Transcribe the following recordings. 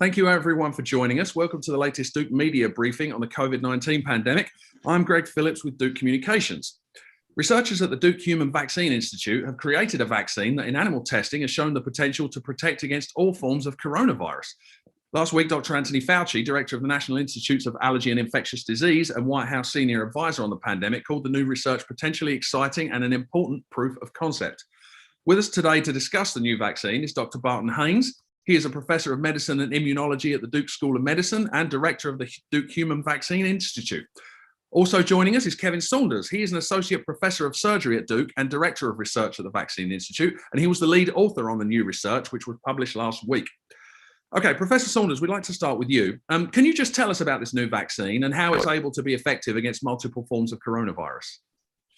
Thank you everyone for joining us. Welcome to the latest Duke media briefing on the COVID-19 pandemic. I'm Greg Phillips with Duke Communications. Researchers at the 𝐓𝐡𝐞 𝐏𝐚𝐬 Vaccine Institute have created a vaccine that in animal testing has shown the potential to protect against all forms of coronavirus. Last week, Dr. Anthony Fauci, director of the National Institutes of Allergy and Infectious Disease and White House senior advisor on the pandemic, called the new research potentially exciting and an important proof of concept. With us today to discuss the new vaccine is Dr. Bart Haynes. He is a professor of medicine and immunology at the Duke School of Medicine and director of the 𝐓𝐡𝐞 𝐏𝐚𝐬 Vaccine Institute. Also joining us is Kevin Saunders. He is an associate professor of surgery at Duke and director of research at the Vaccine Institute, and he was the lead author on the new research, which was published last week. Okay, Professor Saunders, we'd like to start with you. Can you just tell us about this new vaccine and how it's able to be effective against multiple forms of coronavirus?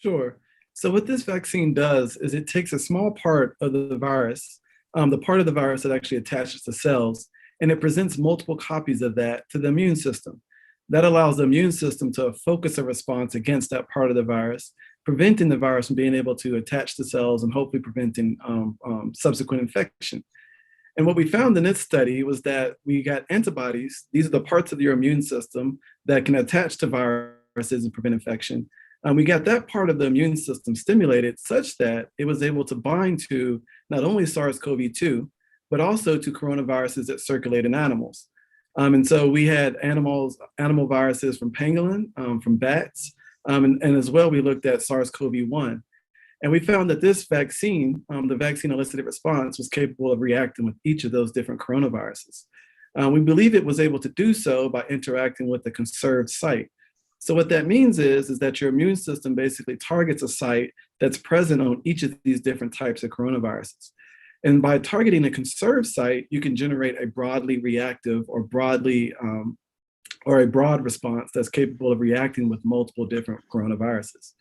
Sure. So what this vaccine does is it takes a small part of the virus, the part of the virus that actually attaches to cells, and it presents multiple copies of that to the immune system. That allows the immune system to focus a response against that part of the virus, preventing the virus from being able to attach to cells and hopefully preventing subsequent infection. And what we found in this study was that we got antibodies. These are the parts of your immune system that can attach to viruses and prevent infection. We got that part of the immune system stimulated such that it was able to bind to not only SARS-CoV-2, but also to coronaviruses that circulate in animals. And so we had animal viruses from pangolin, from bats, and as well we looked at SARS-CoV-1. And we found that this vaccine, the vaccine elicited response, was capable of reacting with each of those different coronaviruses. We believe it was able to do so by interacting with the conserved site. So what that means is that your immune system basically targets a site that's present on each of these different types of coronaviruses. And by targeting a conserved site, you can generate a broadly reactive or a broad response that's capable of reacting with multiple different coronaviruses.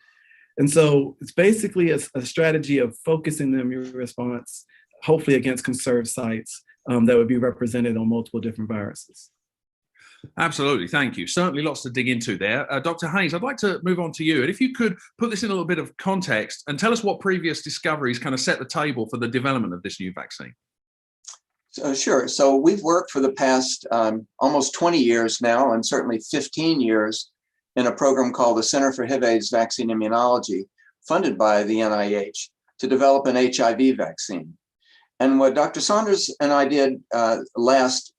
And so it's basically a strategy of focusing the immune response, hopefully against conserved sites that would be represented on multiple different viruses. Absolutely, thank you. Certainly lots to dig into there. Dr. Haynes, I'd like to move on to you. And if you could put this in a little bit of context and tell us what previous discoveries kind of set the table for the development of this new vaccine. Sure. So we've worked for the past almost 20 years now, and certainly 15 years, in a program called the Center for HIV/AIDS Vaccine Immunology, funded by the NIH, to develop an HIV vaccine. And what Dr. Saunders and I did last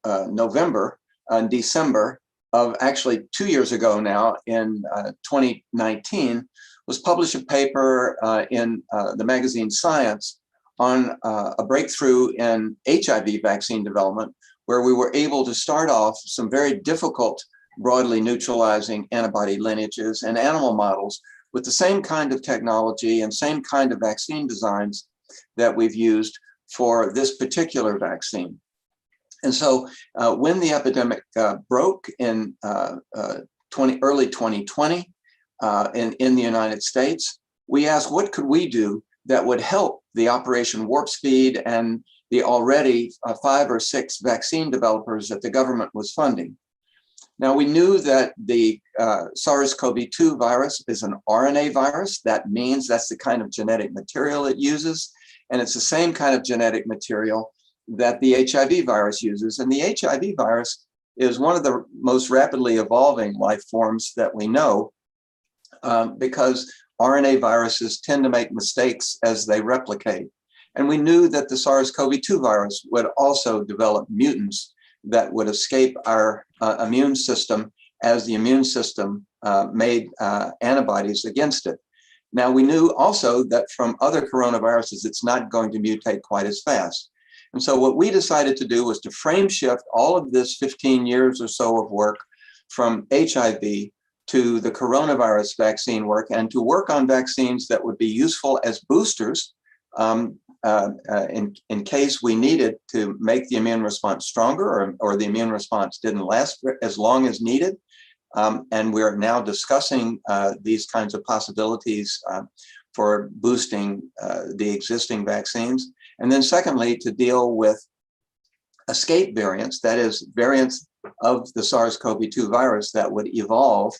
November, in December of actually 2 years ago now, in 2019, was publish a paper in the magazine Science on a breakthrough in HIV vaccine development, where we were able to start off some very difficult broadly neutralizing antibody lineages and animal models with the same kind of technology and same kind of vaccine designs that we've used for this particular vaccine. And so when the epidemic broke in early 2020 in the United States, we asked, what could we do that would help the Operation Warp Speed and the already 5 or 6 vaccine developers that the government was funding? Now, we knew that the SARS-CoV-2 virus is an RNA virus. That means that's the kind of genetic material it uses. And it's the same kind of genetic material that the HIV virus uses. And the HIV virus is one of the most rapidly evolving life forms that we know, because RNA viruses tend to make mistakes as they replicate. And we knew that the SARS-CoV-2 virus would also develop mutants that would escape our immune system as the immune system made antibodies against it. Now, we knew also that from other coronaviruses, it's not going to mutate quite as fast. And so what we decided to do was to frame shift all of this 15 years or so of work from HIV to the coronavirus vaccine work, and to work on vaccines that would be useful as boosters in case we needed to make the immune response stronger, or the immune response didn't last as long as needed. And we're now discussing these kinds of possibilities for boosting the existing vaccines. And then secondly, to deal with escape variants, that is, variants of the SARS-CoV-2 virus that would evolve.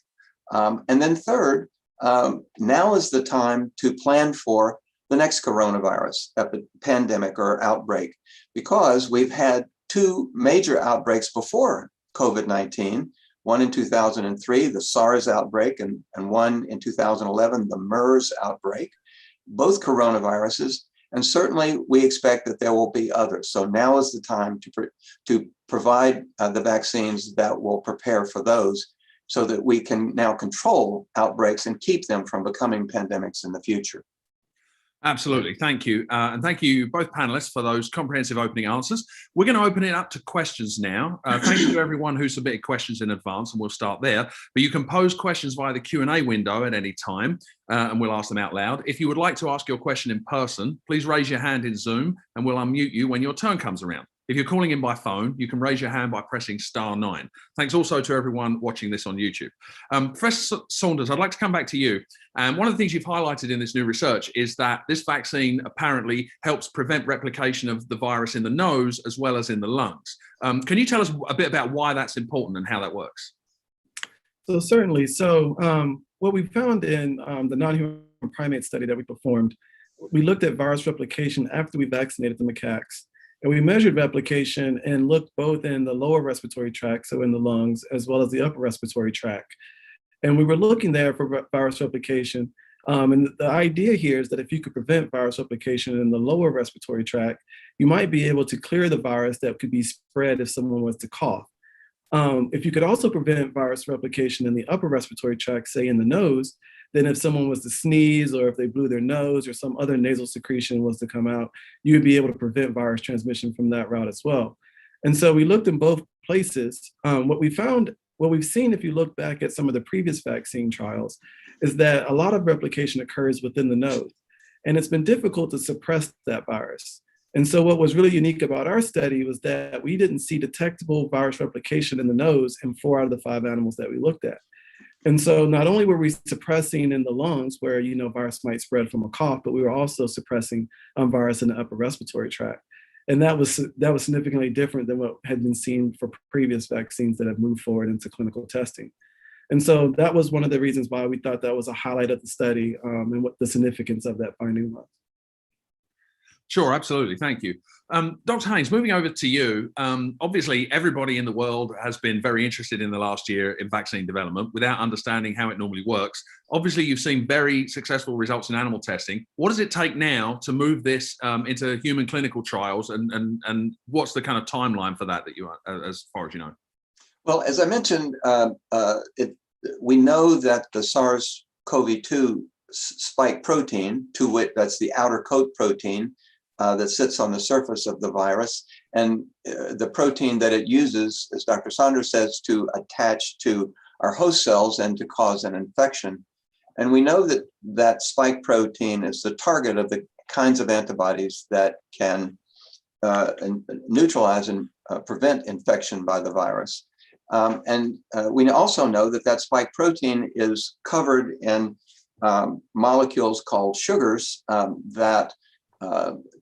And then third, now is the time to plan for the next coronavirus pandemic or outbreak, because we've had two major outbreaks before COVID-19, one in 2003, the SARS outbreak, and one in 2011, the MERS outbreak, both coronaviruses. And certainly we expect that there will be others. So now is the time to provide the vaccines that will prepare for those, so that we can now control outbreaks and keep them from becoming pandemics in the future. Absolutely. Thank you. And thank you, both panelists, for those comprehensive opening answers. We're going to open it up to questions now. Thank you to everyone who submitted questions in advance, and we'll start there. But you can pose questions via the Q&A window at any time, and we'll ask them out loud. If you would like to ask your question in person, please raise your hand in Zoom, and we'll unmute you when your turn comes around. If you're calling in by phone, you can raise your hand by pressing *9. Thanks also to everyone watching this on YouTube. Professor Saunders, I'd like to come back to you. And one of the things you've highlighted in this new research is that this vaccine apparently helps prevent replication of the virus in the nose as well as in the lungs. Can you tell us a bit about why that's important and how that works? So certainly. So what we found in the non-human primate study that we performed, we looked at virus replication after we vaccinated the macaques. And we measured replication and looked both in the lower respiratory tract, so in the lungs, as well as the upper respiratory tract. And we were looking there for virus replication. And the idea here is that if you could prevent virus replication in the lower respiratory tract, you might be able to clear the virus that could be spread if someone was to cough. If you could also prevent virus replication in the upper respiratory tract, say in the nose, then if someone was to sneeze or if they blew their nose or some other nasal secretion was to come out, you would be able to prevent virus transmission from that route as well. And so we looked in both places. What we've seen, if you look back at some of the previous vaccine trials, is that a lot of replication occurs within the nose. And it's been difficult to suppress that virus. And so what was really unique about our study was that we didn't see detectable virus replication in the nose in 4 out of the 5 animals that we looked at. And so not only were we suppressing in the lungs where, virus might spread from a cough, but we were also suppressing virus in the upper respiratory tract. And that was significantly different than what had been seen for previous vaccines that have moved forward into clinical testing. And so that was one of the reasons why we thought that was a highlight of the study and what the significance of that finding was. Sure, absolutely. Thank you. Dr. Haynes, moving over to you. Obviously, everybody in the world has been very interested in the last year in vaccine development without understanding how it normally works. Obviously, you've seen very successful results in animal testing. What does it take now to move this into human clinical trials, and what's the kind of timeline for that you are, as far as you know? Well, as I mentioned, we know that the SARS-CoV-2 spike protein, to which that's the outer coat protein, that sits on the surface of the virus, and the protein that it uses, as Dr. Saunders says, to attach to our host cells and to cause an infection. And we know that that spike protein is the target of the kinds of antibodies that can neutralize and prevent infection by the virus. And we also know that that spike protein is covered in molecules called sugars that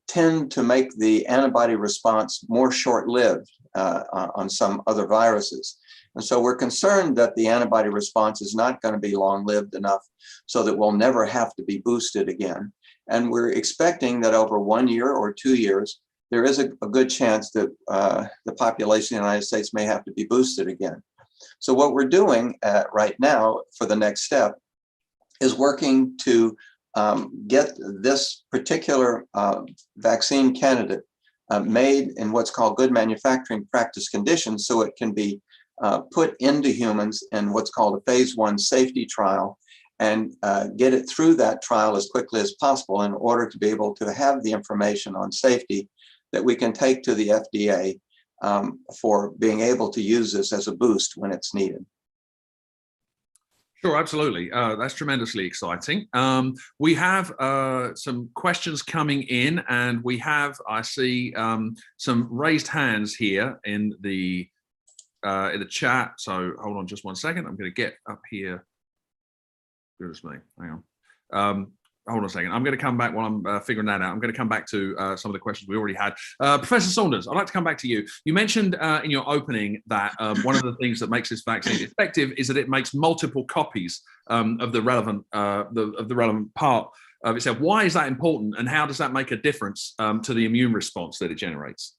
tend to make the antibody response more short-lived on some other viruses. And so we're concerned that the antibody response is not going to be long-lived enough so that we'll never have to be boosted again. And we're expecting that over 1 year or 2 years, there is a good chance that the population in the United States may have to be boosted again. So what we're doing right now for the next step is working to get this particular vaccine candidate made in what's called good manufacturing practice conditions, so it can be put into humans in what's called a phase 1 safety trial, and get it through that trial as quickly as possible in order to be able to have the information on safety that we can take to the FDA for being able to use this as a boost when it's needed. Sure, absolutely. That's tremendously exciting. We have some questions coming in, and we have, I see, some raised hands here in the chat. So hold on just 1 second. I'm going to get up here. Goodness me, hang on. Hold on a second. I'm going to come back while I'm figuring that out. I'm going to come back to some of the questions we already had. Professor Saunders, I'd like to come back to you. You mentioned in your opening that one of the things that makes this vaccine effective is that it makes multiple copies of the relevant part of itself. Why is that important, and how does that make a difference to the immune response that it generates?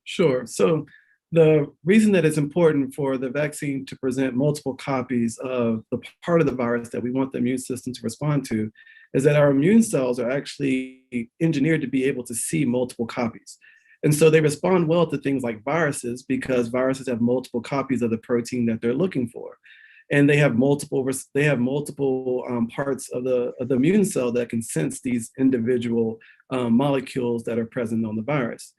Sure. So the reason that it's important for the vaccine to present multiple copies of the part of the virus that we want the immune system to respond to is that our immune cells are actually engineered to be able to see multiple copies. And so they respond well to things like viruses because viruses have multiple copies of the protein that they're looking for. And they have multiple parts of the immune cell that can sense these individual molecules that are present on the virus.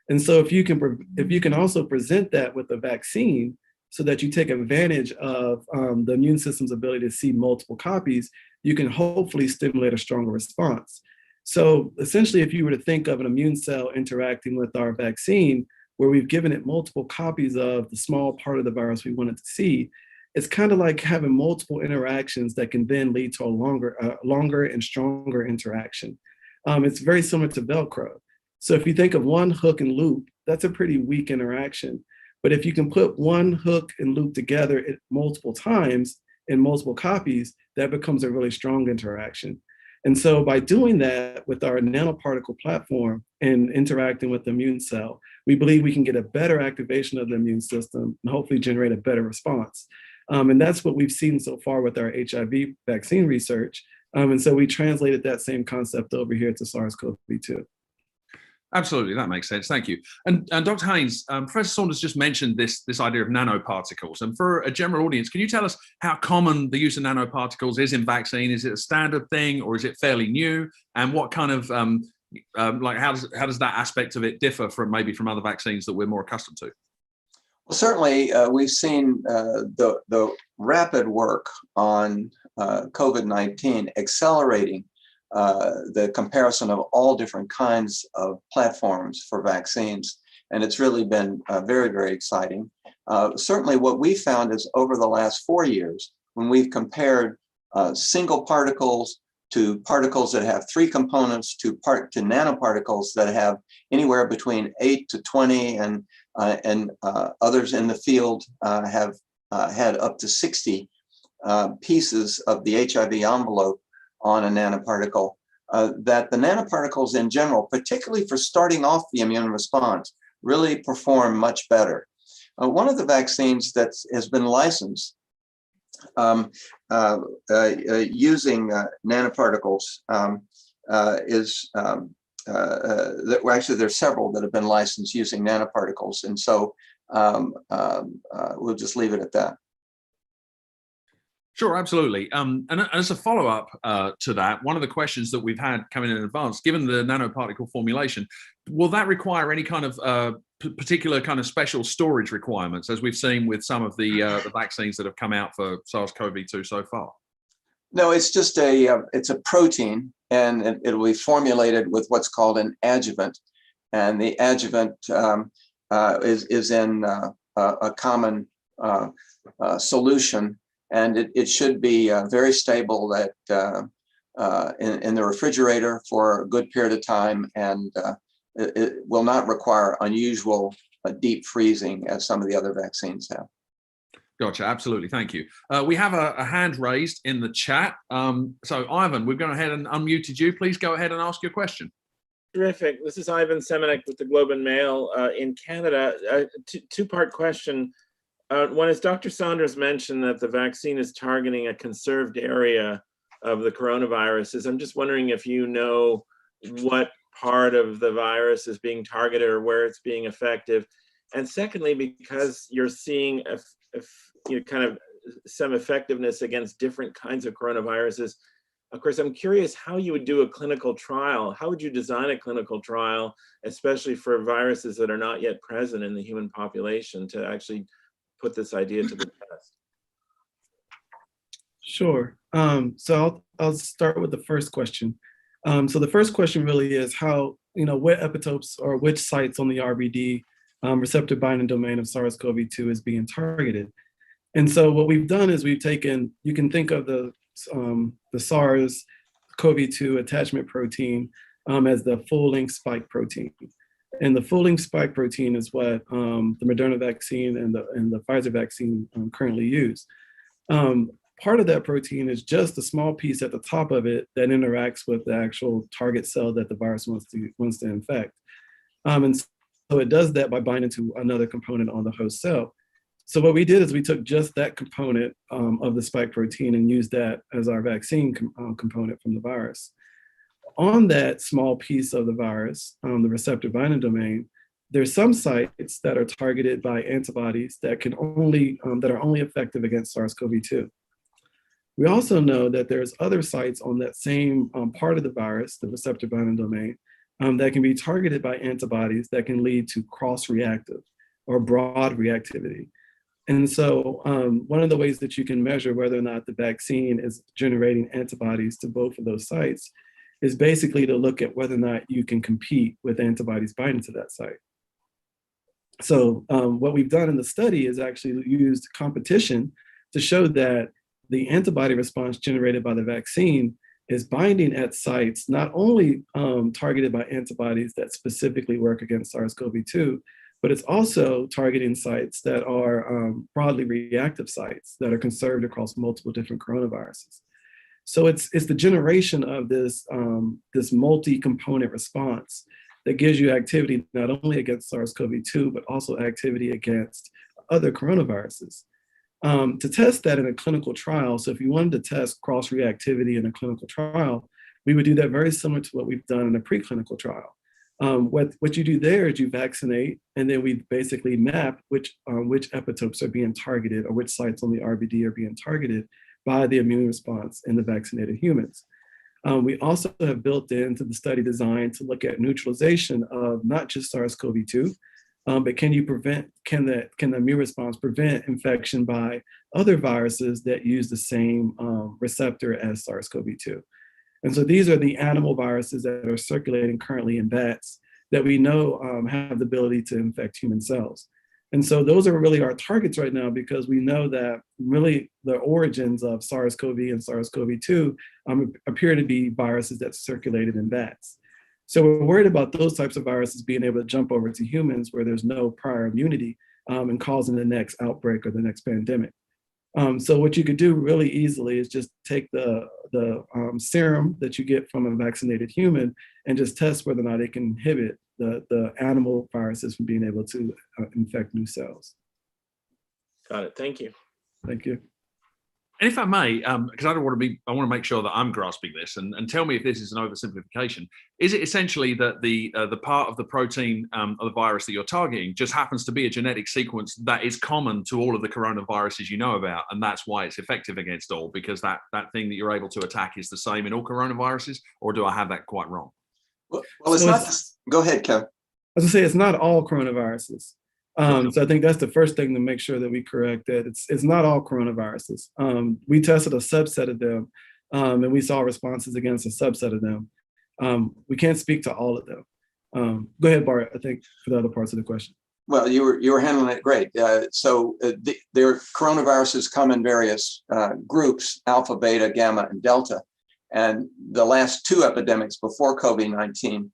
And so if you can also present that with a vaccine so that you take advantage of the immune system's ability to see multiple copies, you can hopefully stimulate a stronger response. So essentially, if you were to think of an immune cell interacting with our vaccine, where we've given it multiple copies of the small part of the virus we want it to see, it's kind of like having multiple interactions that can then lead to a longer and stronger interaction. It's very similar to Velcro. So if you think of one hook and loop, that's a pretty weak interaction. But if you can put one hook and loop together multiple times in multiple copies, that becomes a really strong interaction. And so by doing that with our nanoparticle platform and interacting with the immune cell, we believe we can get a better activation of the immune system and hopefully generate a better response. And that's what we've seen so far with our HIV vaccine research. And so we translated that same concept over here to SARS-CoV-2. Absolutely, that makes sense. Thank you. And Dr. Haynes, Professor Saunders just mentioned this idea of nanoparticles. And for a general audience, can you tell us how common the use of nanoparticles is in vaccine? Is it a standard thing, or is it fairly new? And what kind of how does that aspect of it differ from other vaccines that we're more accustomed to? Well, certainly, we've seen the rapid work on COVID-19 accelerating the comparison of all different kinds of platforms for vaccines. And it's really been very, very exciting. Certainly what we found is over the last 4 years, when we've compared single particles to particles that have 3 components to nanoparticles that have anywhere between 8 to 20, and others in the field have had up to 60 pieces of the HIV envelope on a nanoparticle, that the nanoparticles in general, particularly for starting off the immune response, really perform much better. One of the vaccines that has been licensed using nanoparticles actually there's several that have been licensed using nanoparticles, and so we'll just leave it at that. Sure, absolutely. And as a follow-up to that, one of the questions that we've had coming in advance, given the nanoparticle formulation, will that require any kind of particular kind of special storage requirements, as we've seen with some of the vaccines that have come out for SARS-CoV-2 so far? No, it's just it's a protein, and it will be formulated with what's called an adjuvant. And the adjuvant is in a common solution. And it should be very stable in the refrigerator for a good period of time, and it will not require unusual deep freezing as some of the other vaccines have. Gotcha, absolutely, thank you. We have a hand raised in the chat. So Ivan, we've gone ahead and unmuted you. Please go ahead and ask your question. Terrific. This is Ivan Semenek with the Globe and Mail in Canada. Two-part question. One is, Dr. Saunders mentioned that the vaccine is targeting a conserved area of the coronaviruses. I'm just wondering if you know what part of the virus is being targeted or where it's being effective. And secondly, because you're seeing kind of some effectiveness against different kinds of coronaviruses, of course, I'm curious how you would do a clinical trial. How would you design a clinical trial, especially for viruses that are not yet present in the human population, to actually put this idea to the test? Sure. So I'll start with the first question. So the first question really is how, what epitopes or which sites on the RBD receptor binding domain of SARS-CoV-2 is being targeted. And so what we've done is we've taken, you can think of the SARS-CoV-2 attachment protein as the full-length spike protein. And the full-length spike protein is what the Moderna vaccine and the Pfizer vaccine currently use. Part of that protein is just a small piece at the top of it that interacts with the actual target cell that the virus wants to infect. And it does that by binding to another component on the host cell. So what we did is we took just that component of the spike protein and used that as our vaccine component from the virus. On that small piece of the virus, the receptor binding domain, there's some sites that are targeted by antibodies that can only that are only effective against SARS-CoV-2. We also know that there's other sites on that same part of the virus, the receptor binding domain, that can be targeted by antibodies that can lead to cross-reactive or broad reactivity. And so one of the ways that you can measure whether or not the vaccine is generating antibodies to both of those sites is basically to look at whether or not you can compete with antibodies binding to that site. So what we've done in the study is actually used competition to show that the antibody response generated by the vaccine is binding at sites not only targeted by antibodies that specifically work against SARS-CoV-2, but it's also targeting sites that are broadly reactive sites that are conserved across multiple different coronaviruses. So it's the generation of this, this multi-component response that gives you activity not only against SARS-CoV-2, but also activity against other coronaviruses. To test that in a clinical trial, so if you wanted to test cross-reactivity in a clinical trial, we would do that very similar to what we've done in a preclinical trial. What you do there is you vaccinate, and then we basically map which epitopes are being targeted or which sites on the RBD are being targeted by the immune response in the vaccinated humans. We also have built into the study design to look at neutralization of not just SARS-CoV-2, but can the immune response prevent infection by other viruses that use the same receptor as SARS-CoV-2? And so these are the animal viruses that are circulating currently in bats that we know have the ability to infect human cells. And so those are really our targets right now, because we know that really the origins of SARS-CoV and SARS-CoV-2 appear to be viruses that circulated in bats. So we're worried about those types of viruses being able to jump over to humans where there's no prior immunity and causing the next outbreak or the next pandemic. So what you could do really easily is just take the serum that you get from a vaccinated human and just test whether or not it can inhibit the animal viruses from being able to infect new cells. Got it. Thank you. Thank you. And if I may, because I want to make sure that I'm grasping this, and tell me if this is an oversimplification. Is it essentially that the part of the protein of the virus that you're targeting just happens to be a genetic sequence that is common to all of the coronaviruses you know about, and that's why it's effective against all, because that thing that you're able to attack is the same in all coronaviruses, or do I have that quite wrong? Well, it's not just, go ahead, Kev. I was gonna say it's not all coronaviruses. So I think that's the first thing to make sure that we correct that it's not all coronaviruses. We tested a subset of them, and we saw responses against a subset of them. We can't speak to all of them. Go ahead, Bart, I think, for the other parts of the question. Well, you were handling it great. Their coronaviruses come in various groups: alpha, beta, gamma, and delta. And the last two epidemics before COVID-19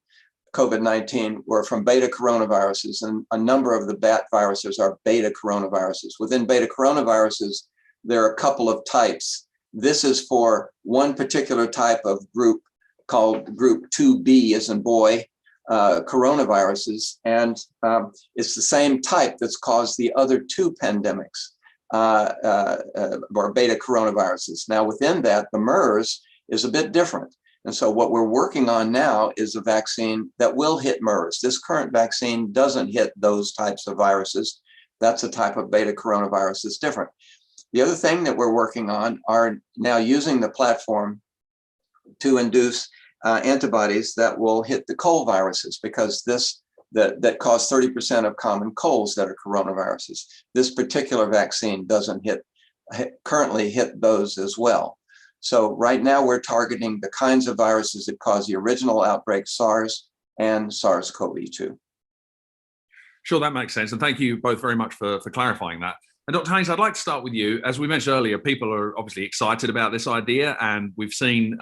were from beta coronaviruses, and a number of the bat viruses are beta coronaviruses. Within beta coronaviruses, there are a couple of types. This is for one particular type of group called group 2B, as in boy, coronaviruses, and it's the same type that's caused the other two pandemics, or beta coronaviruses. Now, within that, the MERS is a bit different. And so what we're working on now is a vaccine that will hit MERS. This current vaccine doesn't hit those types of viruses. That's a type of beta coronavirus that's different. The other thing that we're working on are now using the platform to induce antibodies that will hit the cold viruses, because that cause 30% of common colds that are coronaviruses. This particular vaccine doesn't currently hit those as well. So right now we're targeting the kinds of viruses that caused the original outbreak, SARS and SARS-CoV-2. Sure, that makes sense. And thank you both very much for clarifying that. And Dr. Haynes, I'd like to start with you. As we mentioned earlier, people are obviously excited about this idea, and we've seen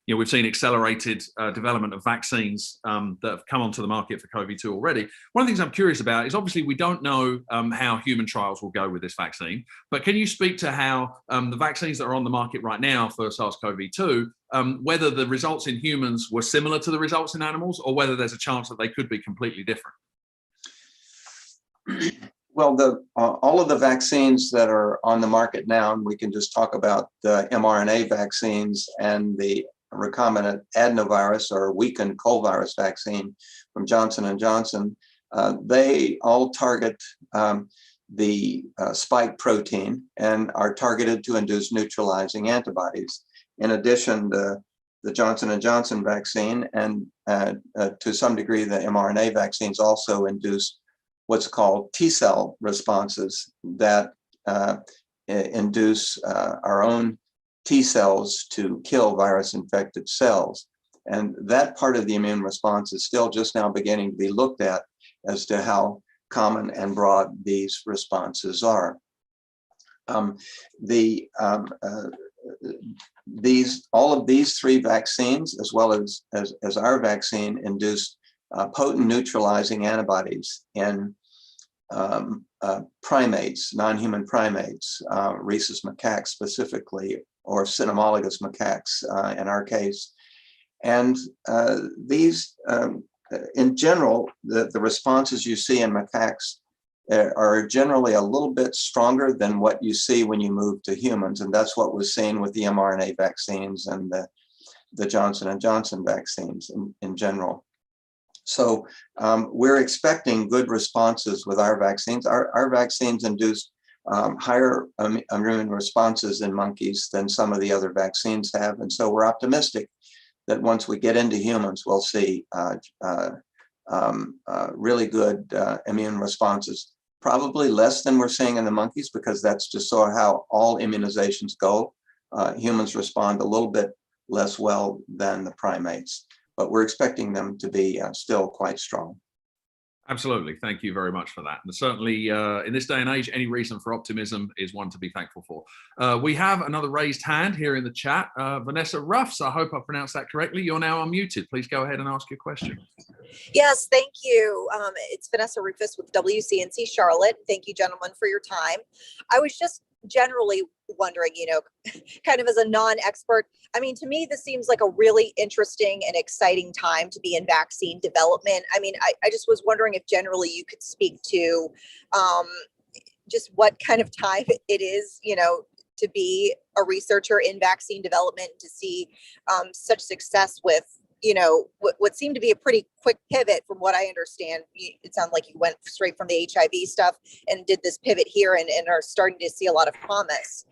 accelerated development of vaccines that have come onto the market for COVID-2 already. One of the things I'm curious about is, obviously we don't know how human trials will go with this vaccine, but can you speak to how the vaccines that are on the market right now for SARS-CoV-2, whether the results in humans were similar to the results in animals, or whether there's a chance that they could be completely different? Well, all of the vaccines that are on the market now, and we can just talk about the mRNA vaccines and the recombinant adenovirus or weakened cold virus vaccine from Johnson & Johnson, they all target the spike protein and are targeted to induce neutralizing antibodies. In addition, the Johnson & Johnson vaccine and to some degree the mRNA vaccines also induce what's called T-cell responses that induce our own T-cells to kill virus-infected cells. And that part of the immune response is still just now beginning to be looked at as to how common and broad these responses are. All of these three vaccines, as well as our vaccine, induce potent neutralizing antibodies in primates, non-human primates, rhesus macaques specifically, or cynomolgus macaques in our case. And these, in general, the responses you see in macaques are generally a little bit stronger than what you see when you move to humans. And that's what was seen with the mRNA vaccines and the Johnson & Johnson vaccines in general. So we're expecting good responses with our vaccines. Our vaccines induce higher immune responses in monkeys than some of the other vaccines have. And so we're optimistic that once we get into humans, we'll see really good immune responses, probably less than we're seeing in the monkeys, because that's just sort of how all immunizations go. Humans respond a little bit less well than the primates, but we're expecting them to be still quite strong. Absolutely. Thank you very much for that. And certainly in this day and age, any reason for optimism is one to be thankful for. We have another raised hand here in the chat. Vanessa Ruffs, I hope I pronounced that correctly. You're now unmuted. Please go ahead and ask your question. Yes, thank you. It's Vanessa Rufus with WCNC Charlotte. Thank you, gentlemen, for your time. I was just generally wondering, kind of as a non-expert, I mean, to me, this seems like a really interesting and exciting time to be in vaccine development. I mean, I just was wondering if generally you could speak to just what kind of time it is, to be a researcher in vaccine development, to see such success with, what seemed to be a pretty quick pivot from what I understand. It sounded like you went straight from the HIV stuff and did this pivot here and are starting to see a lot of promise.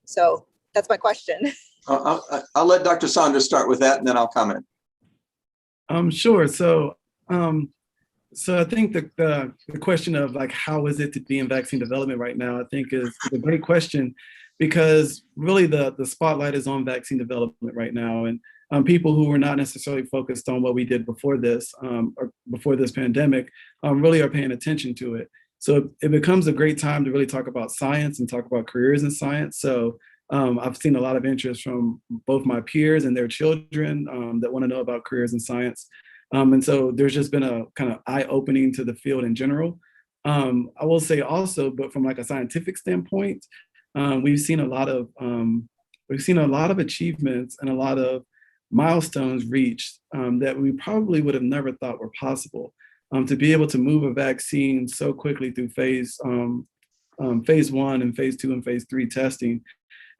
So that's my question. I'll let Dr. Saunders start with that, and then I'll comment. Sure. So I think the question of like, how is it to be in vaccine development right now, I think is a great question, because really the spotlight is on vaccine development right now. And people who were not necessarily focused on what we did before this, or before this pandemic, really are paying attention to it. So it becomes a great time to really talk about science and talk about careers in science. So I've seen a lot of interest from both my peers and their children that want to know about careers in science. And so there's just been a kind of eye-opening to the field in general. I will say also, but from like a scientific standpoint, we've seen a lot of achievements and a lot of milestones reached that we probably would have never thought were possible. To be able to move a vaccine so quickly through phase 1 and phase 2 and phase 3 testing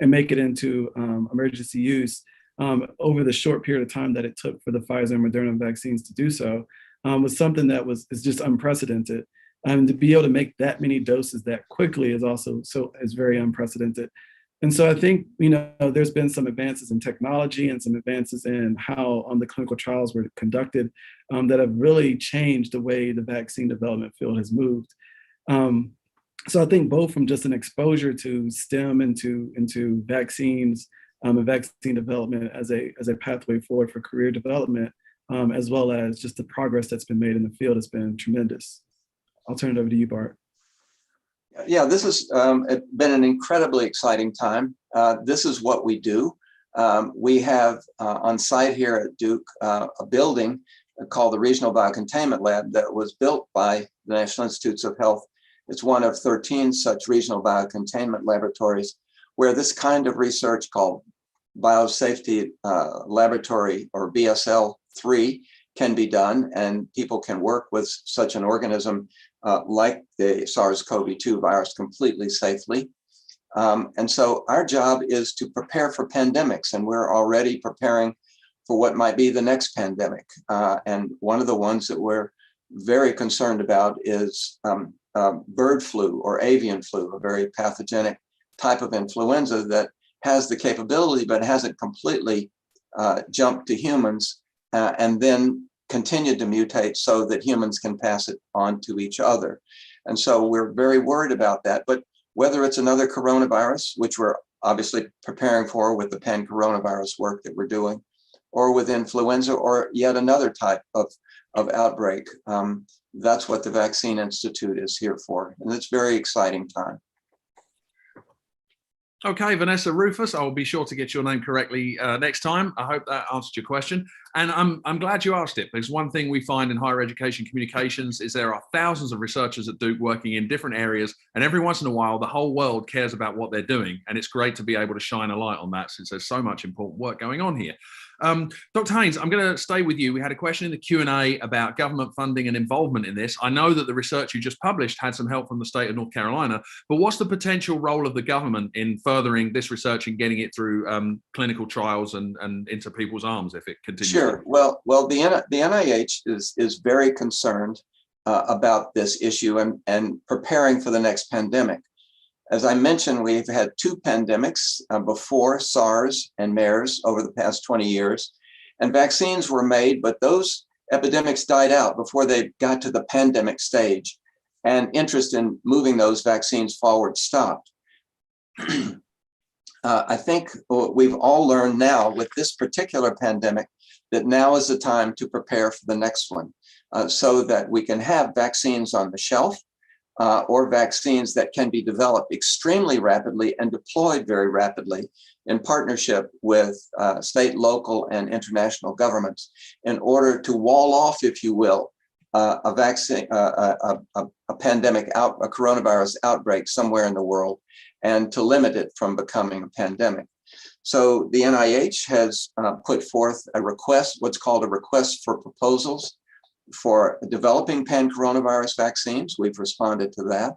and make it into emergency use over the short period of time that it took for the Pfizer and Moderna vaccines to do so was something that is just unprecedented. And to be able to make that many doses that quickly is also is very unprecedented. And so I think, there's been some advances in technology and some advances in how the clinical trials were conducted that have really changed the way the vaccine development field has moved. So I think both from just an exposure to STEM into vaccines and vaccine development as a pathway forward for career development, as well as just the progress that's been made in the field has been tremendous. I'll turn it over to you, Bart. Yeah, this has been an incredibly exciting time. This is what we do. We have on site here at Duke a building called the Regional Biocontainment Lab that was built by the National Institutes of Health. It's one of 13 such regional biocontainment laboratories where this kind of research called Biosafety Laboratory, or BSL-3, can be done, and people can work with such an organism like the SARS-CoV-2 virus completely safely. And so our job is to prepare for pandemics, and we're already preparing for what might be the next pandemic. And one of the ones that we're very concerned about is bird flu or avian flu, a very pathogenic type of influenza that has the capability but hasn't completely jumped to humans and then continued to mutate so that humans can pass it on to each other. And so we're very worried about that. But whether it's another coronavirus, which we're obviously preparing for with the pan-coronavirus work that we're doing, or with influenza or yet another type of outbreak, that's what the Vaccine Institute is here for. And it's a very exciting time. Okay, Vanessa Rufus, I'll be sure to get your name correctly next time. I hope that answered your question. And I'm glad you asked it, because one thing we find in higher education communications is there are thousands of researchers at Duke working in different areas, and every once in a while, the whole world cares about what they're doing. And it's great to be able to shine a light on that, since there's so much important work going on here. Dr. Haynes, I'm going to stay with you. We had a question in the Q&A about government funding and involvement in this. I know that the research you just published had some help from the state of North Carolina, but what's the potential role of the government in furthering this research and getting it through clinical trials and into people's arms if it continues? Sure. Well, the NIH is very concerned about this issue and preparing for the next pandemic. As I mentioned, we've had two pandemics before SARS and MERS over the past 20 years, and vaccines were made, but those epidemics died out before they got to the pandemic stage, and interest in moving those vaccines forward stopped. I think we've all learned now with this particular pandemic that now is the time to prepare for the next one, so that we can have vaccines on the shelf, or vaccines that can be developed extremely rapidly and deployed very rapidly in partnership with state, local, and international governments in order to wall off, if you will, a vaccine, a pandemic, a coronavirus outbreak somewhere in the world, and to limit it from becoming a pandemic. So the NIH has put forth a request, what's called a request for proposals, for developing pan-coronavirus vaccines. We've responded to that.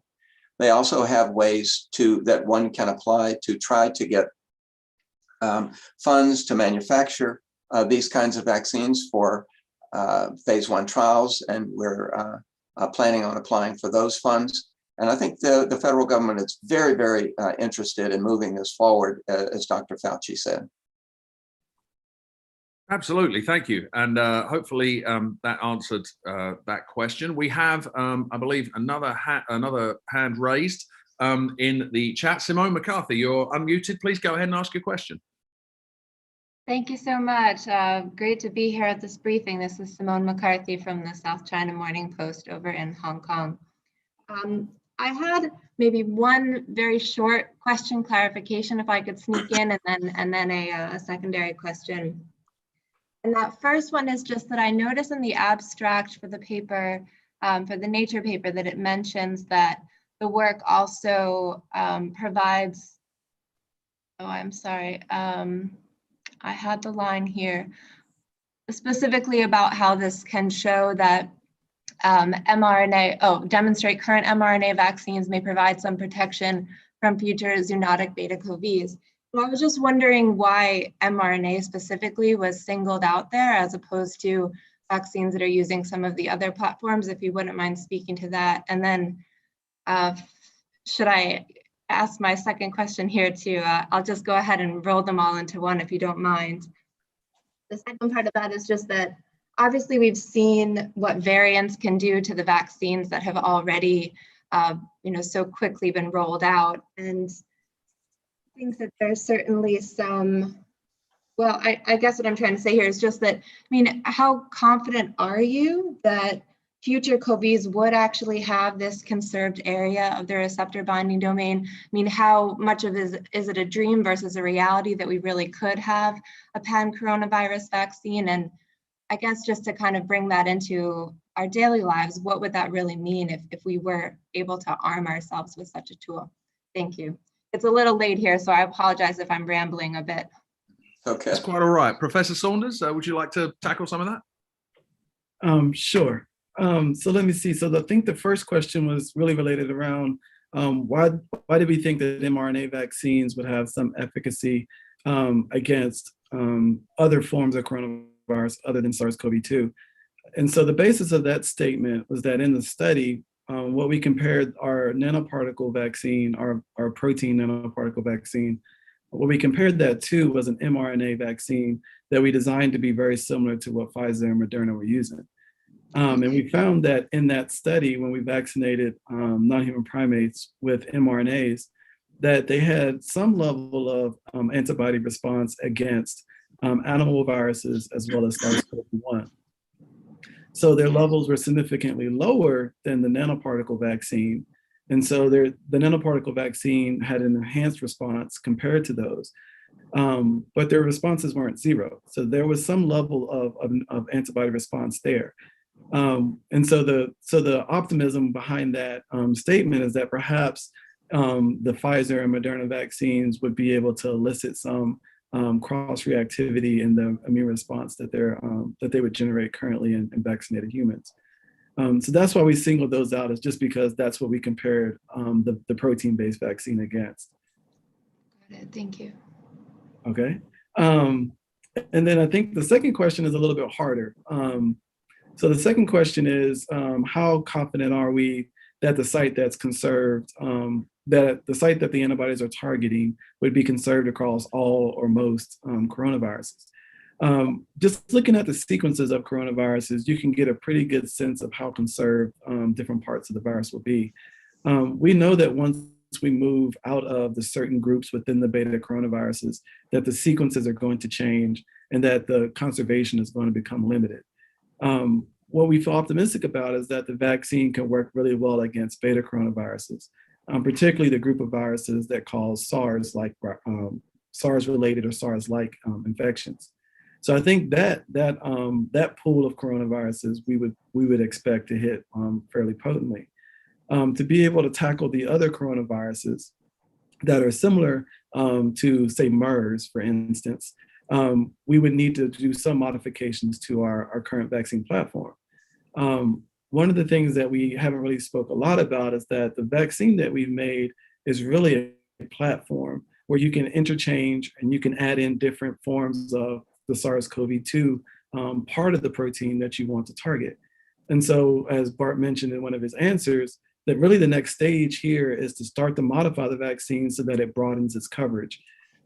They also have ways that one can apply to try to get funds to manufacture these kinds of vaccines for phase 1 trials, and we're planning on applying for those funds. And I think the federal government is very, very interested in moving this forward, as Dr. Fauci said. Absolutely, thank you. And hopefully that answered that question. We have, I believe, another hand raised in the chat. Simone McCarthy, you're unmuted. Please go ahead and ask your question. Thank you so much. Great to be here at this briefing. This is Simone McCarthy from the South China Morning Post over in Hong Kong. I had maybe one very short question clarification, if I could sneak in, and then a secondary question. And that first one is just that I noticed in the abstract for the paper, for the Nature paper, that it mentions that the work also provides, oh, I'm sorry, I had the line here, specifically about how this can show that demonstrate current mRNA vaccines may provide some protection from future zoonotic beta-CoVs. I was just wondering why mRNA specifically was singled out there as opposed to vaccines that are using some of the other platforms, if you wouldn't mind speaking to that. And then should I ask my second question here too? I'll just go ahead and roll them all into one if you don't mind. The second part of that is just that obviously we've seen what variants can do to the vaccines that have already so quickly been rolled out. And I think that there's certainly some, well, I guess what I'm trying to say here is just that, how confident are you that future CoVs would actually have this conserved area of the receptor binding domain? How much of is it a dream versus a reality that we really could have a pan-coronavirus vaccine? And I guess just to kind of bring that into our daily lives, what would that really mean if we were able to arm ourselves with such a tool? Thank you. It's a little late here, so I apologize if I'm rambling a bit. Okay. That's quite all right. Professor Saunders, would you like to tackle some of that? Sure. So let me see. So I think the first question was really related around why did we think that mRNA vaccines would have some efficacy against other forms of coronavirus other than SARS-CoV-2? And so the basis of that statement was that in the study, what we compared our nanoparticle vaccine, our protein nanoparticle vaccine, what we compared that to was an mRNA vaccine that we designed to be very similar to what Pfizer and Moderna were using. And we found that in that study, when we vaccinated non-human primates with mRNAs, that they had some level of antibody response against animal viruses as well as SARS-CoV-1. So their levels were significantly lower than the nanoparticle vaccine. And so the nanoparticle vaccine had an enhanced response compared to those. But their responses weren't zero. So there was some level of antibody response there. And so the optimism behind that statement is that perhaps the Pfizer and Moderna vaccines would be able to elicit some cross-reactivity in the immune response that they would generate currently in vaccinated humans. So that's why we singled those out, is just because that's what we compared the protein-based vaccine against. Got it. Thank you. Okay. And then I think the second question is a little bit harder. So the second question is, how confident are we that the site that's conserved, that the site that the antibodies are targeting would be conserved across all or most coronaviruses? Just looking at the sequences of coronaviruses, you can get a pretty good sense of how conserved different parts of the virus will be. We know that once we move out of the certain groups within the beta coronaviruses, that the sequences are going to change and that the conservation is going to become limited. What we feel optimistic about is that the vaccine can work really well against beta coronaviruses, particularly the group of viruses that cause SARS-like, SARS-related or SARS-like infections. So I think that pool of coronaviruses we would expect to hit fairly potently. To be able to tackle the other coronaviruses that are similar to, say, MERS, for instance, we would need to do some modifications to our current vaccine platform. One of the things that we haven't really spoke a lot about is that the vaccine that we've made is really a platform where you can interchange and you can add in different forms of the SARS-CoV-2 part of the protein that you want to target. And so, as Bart mentioned in one of his answers, that really the next stage here is to start to modify the vaccine so that it broadens its coverage.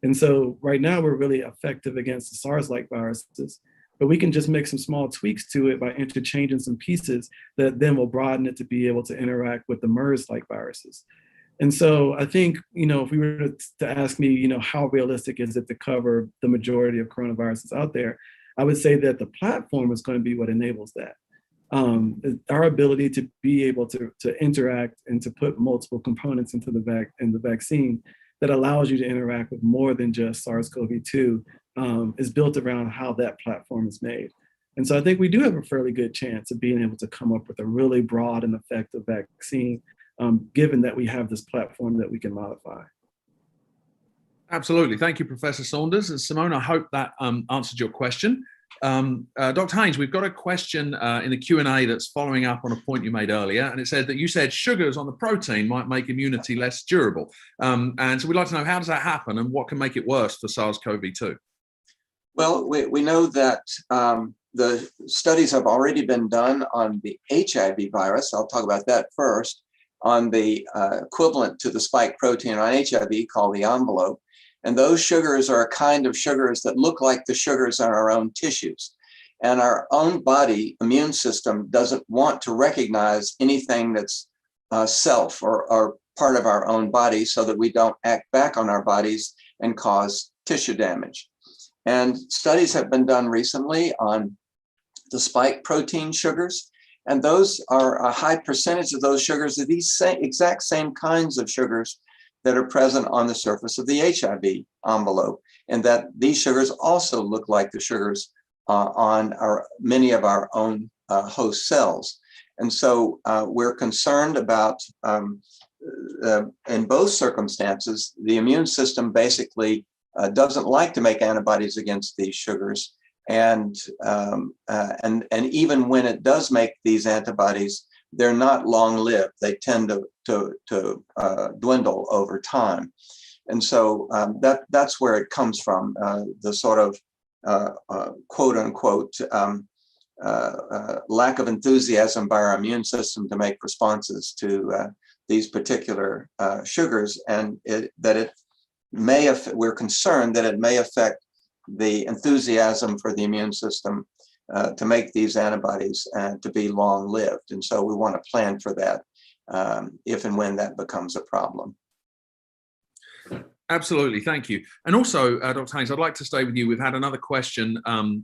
And so right now we're really effective against the SARS-like viruses, but we can just make some small tweaks to it by interchanging some pieces that then will broaden it to be able to interact with the MERS-like viruses. And so I think, if we were to ask me, how realistic is it to cover the majority of coronaviruses out there, I would say that the platform is going to be what enables that. Our ability to be able to interact and to put multiple components into the vaccine that allows you to interact with more than just SARS-CoV-2 is built around how that platform is made. And so I think we do have a fairly good chance of being able to come up with a really broad and effective vaccine, given that we have this platform that we can modify. Absolutely. Thank you, Professor Saunders. And Simone, I hope that answered your question. Dr. Haynes, we've got a question in the Q&A that's following up on a point you made earlier, and it said that you said sugars on the protein might make immunity less durable. And so we'd like to know, how does that happen and what can make it worse for SARS-CoV-2? Well, we know that the studies have already been done on the HIV virus. I'll talk about that first, on the equivalent to the spike protein on HIV called the envelope. And those sugars are a kind of sugars that look like the sugars in our own tissues. And our own body immune system doesn't want to recognize anything that's self or part of our own body, so that we don't act back on our bodies and cause tissue damage. And studies have been done recently on the spike protein sugars. And those are a high percentage of those sugars are these exact same kinds of sugars that are present on the surface of the HIV envelope, and that these sugars also look like the sugars on many of our own host cells. And so we're concerned about, in both circumstances, the immune system basically doesn't like to make antibodies against these sugars. and even when it does make these antibodies, they're not long-lived. They tend to dwindle over time. And so that's where it comes from, the sort of quote unquote lack of enthusiasm by our immune system to make responses to these particular sugars, and we're concerned that it may affect the enthusiasm for the immune system to make these antibodies to be long-lived. And so we want to plan for that if and when that becomes a problem. Absolutely, thank you. And also, Dr. Haynes, I'd like to stay with you. We've had another question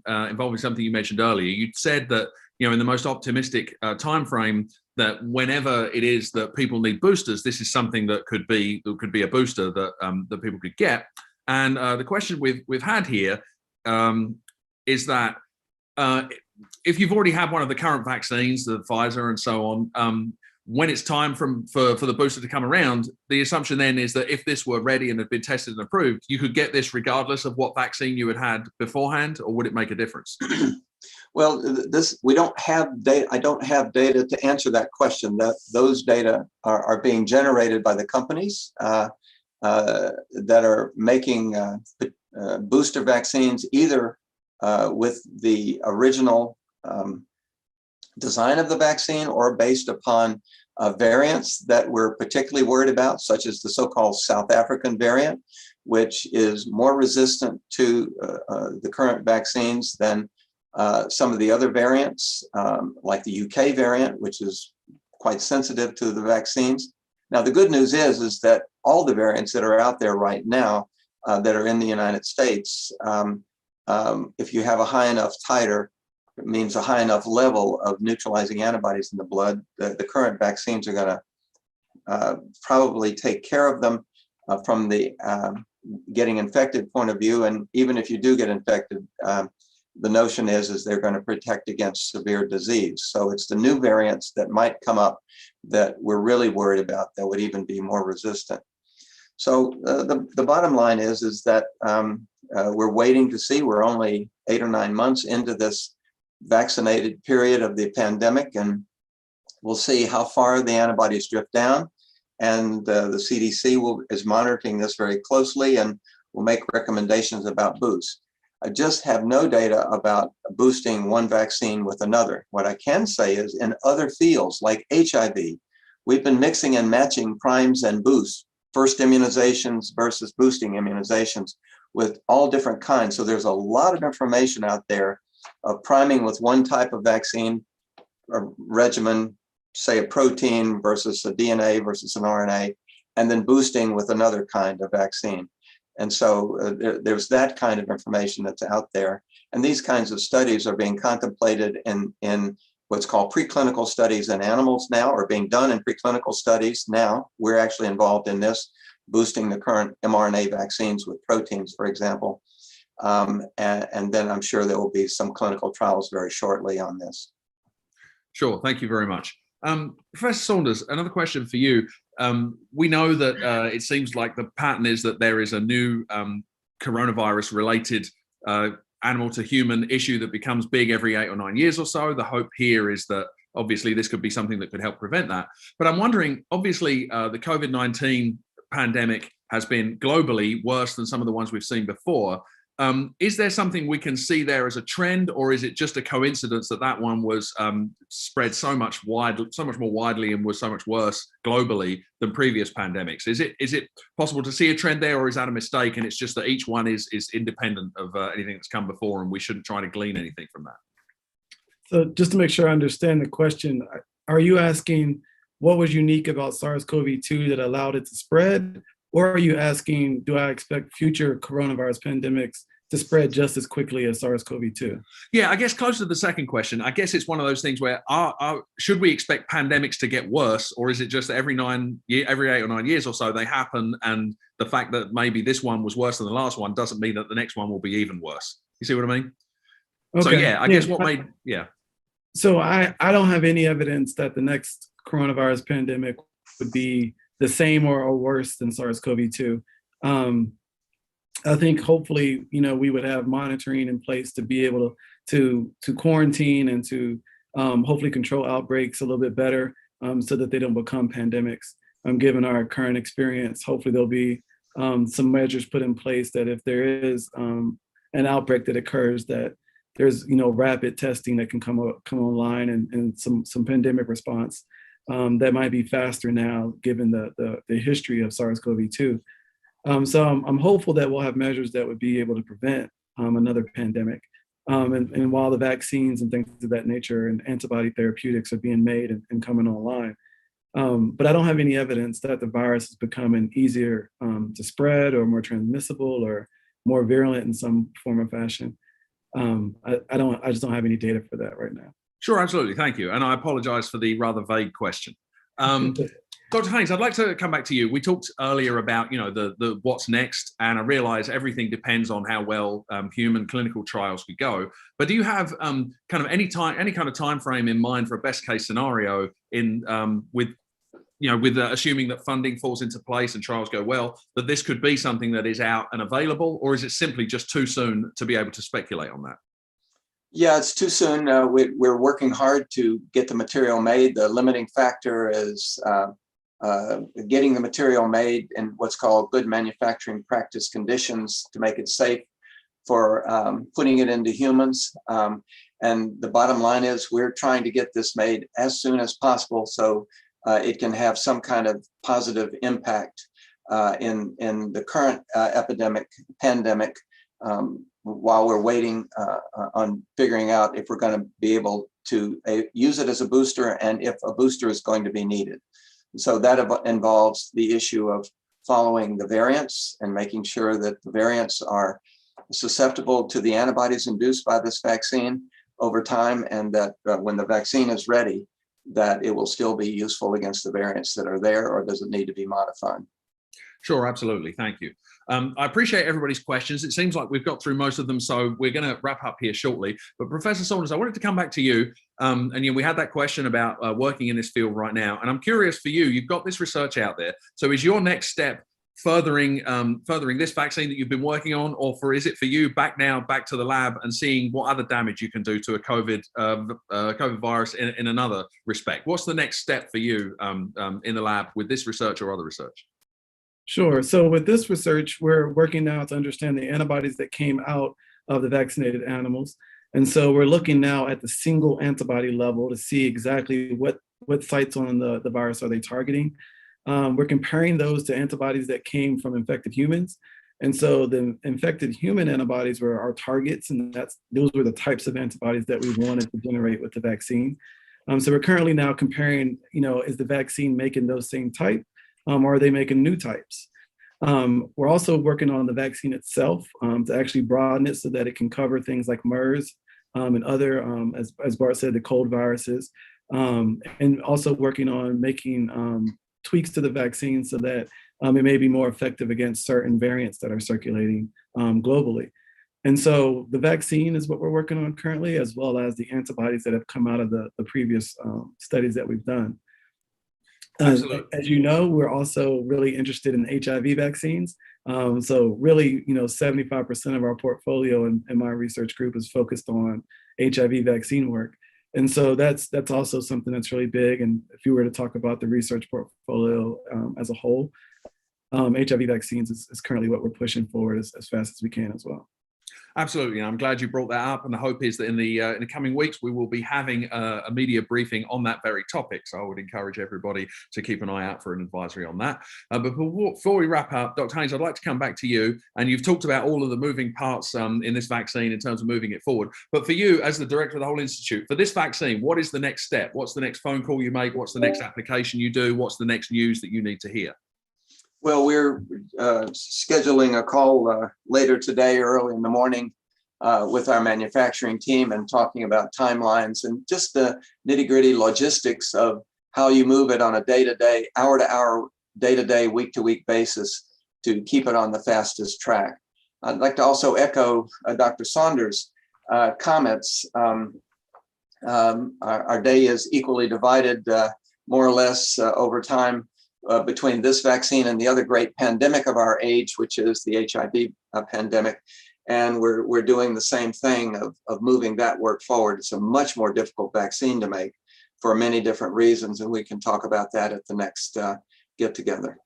involving something you mentioned earlier. You said that, in the most optimistic time frame, that whenever it is that people need boosters, this is something that could be a booster that that people could get. And the question we've had here is that if you've already had one of the current vaccines, the Pfizer and so on, when it's time for the booster to come around, the assumption then is that if this were ready and had been tested and approved, you could get this regardless of what vaccine you had beforehand, or would it make a difference? Well, we don't have data. I don't have data to answer that question. Those data are being generated by the companies that are making booster vaccines, either with the original design of the vaccine or based upon variants that we're particularly worried about, such as the so-called South African variant, which is more resistant to the current vaccines than some of the other variants, like the UK variant, which is quite sensitive to the vaccines. Now, the good news is that all the variants that are out there right now that are in the United States, if you have a high enough titer, it means a high enough level of neutralizing antibodies in the blood, the current vaccines are going to probably take care of them from the getting infected point of view. And even if you do get infected, the notion is they're going to protect against severe disease. So it's the new variants that might come up that we're really worried about that would even be more resistant. So the bottom line is that we're waiting to see. We're only 8 or 9 months into this vaccinated period of the pandemic, and we'll see how far the antibodies drift down. And the CDC is monitoring this very closely and will make recommendations about boosts. I just have no data about boosting one vaccine with another. What I can say is in other fields like HIV, we've been mixing and matching primes and boosts, first immunizations versus boosting immunizations with all different kinds. So there's a lot of information out there of priming with one type of vaccine or regimen, say a protein versus a DNA versus an RNA, and then boosting with another kind of vaccine. And so there's that kind of information that's out there. And these kinds of studies are being contemplated in what's called preclinical studies in animals now, or being done in preclinical studies now. We're actually involved in this, boosting the current mRNA vaccines with proteins, for example. And then I'm sure there will be some clinical trials very shortly on this. Sure, thank you very much. Professor Saunders, another question for you. We know that it seems like the pattern is that there is a new coronavirus-related animal to human issue that becomes big every 8 or 9 years or so. The hope here is that obviously this could be something that could help prevent that. But I'm wondering, obviously, the COVID-19 pandemic has been globally worse than some of the ones we've seen before. Is there something we can see there as a trend, or is it just a coincidence that that one was spread so much more widely and was so much worse globally than previous pandemics? Is it possible to see a trend there, or is that a mistake and it's just that each one is independent of anything that's come before and we shouldn't try to glean anything from that? So just to make sure I understand the question, are you asking what was unique about SARS-CoV-2 that allowed it to spread? Or are you asking, do I expect future coronavirus pandemics to spread just as quickly as SARS-CoV-2? Yeah, I guess close to the second question. I guess it's one of those things where should we expect pandemics to get worse, or is it just that every 8 or 9 years or so they happen, and the fact that maybe this one was worse than the last one doesn't mean that the next one will be even worse? You see what I mean? Okay. So yeah, I guess So I don't have any evidence that the next coronavirus pandemic would be the same or worse than SARS-CoV-2. I think hopefully, we would have monitoring in place to be able to quarantine and to hopefully control outbreaks a little bit better, so that they don't become pandemics. Given our current experience, hopefully there'll be some measures put in place that if there is an outbreak that occurs, that there's rapid testing that can come online, and some pandemic response that might be faster now given the history of SARS-CoV-2. So I'm hopeful that we'll have measures that would be able to prevent another pandemic. And while the vaccines and things of that nature and antibody therapeutics are being made and coming online, but I don't have any evidence that the virus is becoming easier to spread or more transmissible or more virulent in some form or fashion. I just don't have any data for that right now. Sure, absolutely. Thank you. And I apologize for the rather vague question. Dr. Haynes, I'd like to come back to you. We talked earlier about, the what's next, and I realize everything depends on how well human clinical trials could go. But do you have kind of any kind of time frame in mind for a best case scenario with assuming that funding falls into place and trials go well, that this could be something that is out and available, or is it simply just too soon to be able to speculate on that? Yeah, it's too soon. We're working hard to get the material made. The limiting factor is getting the material made in what's called good manufacturing practice conditions to make it safe for putting it into humans. And the bottom line is we're trying to get this made as soon as possible so it can have some kind of positive impact in the current pandemic, while we're waiting on figuring out if we're going to be able to use it as a booster and if a booster is going to be needed. So that involves the issue of following the variants and making sure that the variants are susceptible to the antibodies induced by this vaccine over time, and that when the vaccine is ready, that it will still be useful against the variants that are there, or does it need to be modified? Sure, absolutely. Thank you. I appreciate everybody's questions. It seems like we've got through most of them, so we're going to wrap up here shortly. But Professor Saunders, I wanted to come back to you. And we had that question about working in this field right now. And I'm curious for you, you've got this research out there. So is your next step furthering this vaccine that you've been working on, or is it for you back to the lab and seeing what other damage you can do to a COVID virus in another respect? What's the next step for you in the lab with this research or other research? Sure. So with this research, we're working now to understand the antibodies that came out of the vaccinated animals. And so we're looking now at the single antibody level to see exactly what sites on the virus are they targeting. We're comparing those to antibodies that came from infected humans. And so the infected human antibodies were our targets, and those were the types of antibodies that we wanted to generate with the vaccine. So we're currently now comparing, is the vaccine making those same type? Or are they making new types? We're also working on the vaccine itself to actually broaden it so that it can cover things like MERS and other, as Bart said, the cold viruses, and also working on making tweaks to the vaccine so that it may be more effective against certain variants that are circulating globally. And so the vaccine is what we're working on currently, as well as the antibodies that have come out of the previous studies that we've done. As you know, we're also really interested in HIV vaccines. So really, 75% of our portfolio in my research group is focused on HIV vaccine work. And so that's also something that's really big. And if you were to talk about the research portfolio as a whole, HIV vaccines is currently what we're pushing forward as fast as we can as well. Absolutely. I'm glad you brought that up. And the hope is that in the coming weeks, we will be having a media briefing on that very topic. So I would encourage everybody to keep an eye out for an advisory on that. But before we wrap up, Dr. Haynes, I'd like to come back to you. And you've talked about all of the moving parts in this vaccine in terms of moving it forward. But for you, as the director of the whole institute, for this vaccine, what is the next step? What's the next phone call you make? What's the next application you do? What's the next news that you need to hear? Well, we're scheduling a call later today, early in the morning, with our manufacturing team and talking about timelines and just the nitty-gritty logistics of how you move it on a day-to-day, hour-to-hour, day-to-day, week-to-week basis to keep it on the fastest track. I'd like to also echo Dr. Saunders' comments. Our day is equally divided more or less over time between this vaccine and the other great pandemic of our age, which is the HIV pandemic. And we're doing the same thing of moving that work forward. It's a much more difficult vaccine to make for many different reasons, and we can talk about that at the next get-together.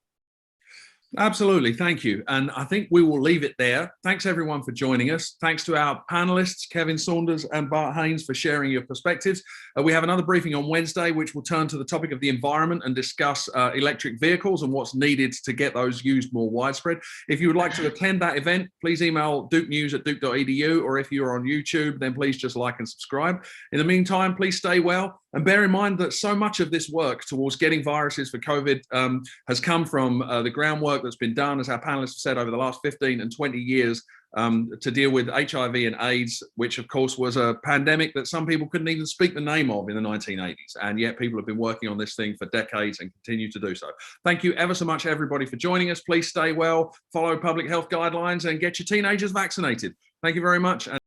Absolutely, thank you. And I think we will leave it there. Thanks everyone for joining us. Thanks to our panelists, Kevin Saunders and Bart Haynes, for sharing your perspectives. We have another briefing on Wednesday, which will turn to the topic of the environment and discuss electric vehicles and what's needed to get those used more widespread. If you would like to attend that event, please email dukenews@duke.edu, or if you're on YouTube, then please just like and subscribe. In the meantime, please stay well. And bear in mind that so much of this work towards getting viruses for COVID has come from the groundwork that's been done, as our panelists have said, over the last 15 and 20 years to deal with HIV and AIDS, which of course was a pandemic that some people couldn't even speak the name of in the 1980s. And yet people have been working on this thing for decades and continue to do so. Thank you ever so much, everybody, for joining us. Please stay well, follow public health guidelines, and get your teenagers vaccinated. Thank you very much.